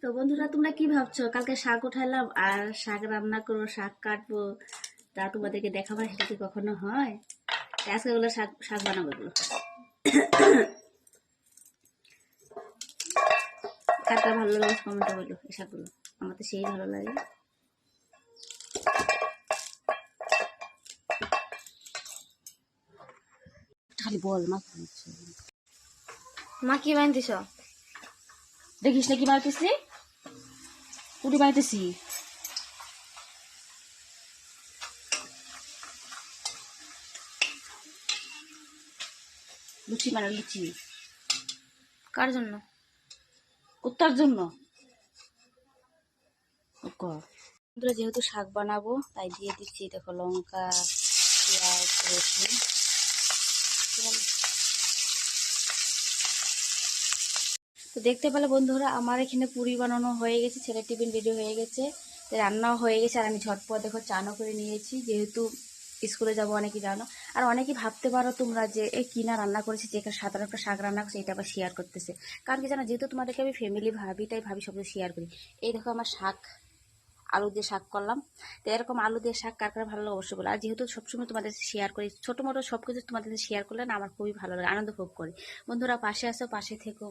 তো বন্ধুরা, তোমরা কি ভাবছো? কালকে শাক উঠাইলাম আর শাক রান্না করবো, শাক কাটবো, তা তোমাদেরকে দেখাবো না, সেটা কি কখনো হয়? আজকে ওগুলো শাক শাক বানাবো। এগুলো কার কার ভালো লাগে কমেন্টে বলো। এই শাকগুলো আমার তো সেই ভালো লাগে। খালি বল মা কি হচ্ছে? মা কি বানতেছ? দেখিস না কি বানাইতেছি? পুরি বানাইতেছি। লুচি বানা, লুচি। কার জন্য? কুত্তার জন্য। বন্ধুরা, যেহেতু শাক বানাবো তাই দিয়ে দিচ্ছি, দেখো, লঙ্কা, পেঁয়াজ, রসুন। তো দেখতে পেলে বন্ধুরা, আমার এখানে পুরি বানানো হয়ে গেছে, ছেলের টিফিন রেডি হয়ে গেছে, তো রান্নাও হয়ে গেছে। আর আমি ঝটপট দেখো চানও করে নিয়েছি, যেহেতু স্কুলে যাবো। অনেকেই জানো, আর অনেকেই ভাবতে পারো তোমরা যে এই কিনা রান্না করেছি, যে সাধারণ একটা শাক রান্না করছে, এটা আবার শেয়ার করতেছে। কারণ কি জানো, যেহেতু তোমাদেরকে আমি ফ্যামিলি ভাবি, তাই ভাবি সব শেয়ার করি। এই দেখো আমার শাক, আলু দিয়ে শাক করলাম। তো এরকম আলু দিয়ে শাক কার কার ভালো লাগে অবশ্যই বলো। আর যেহেতু সবসময় তোমাদের শেয়ার করি, ছোটো মোটো সব কিছু তোমাদের শেয়ার করলে না আমার খুবই ভালো লাগে, আনন্দ ভোগ করি। বন্ধুরা, পাশে আসো, পাশে থেকো,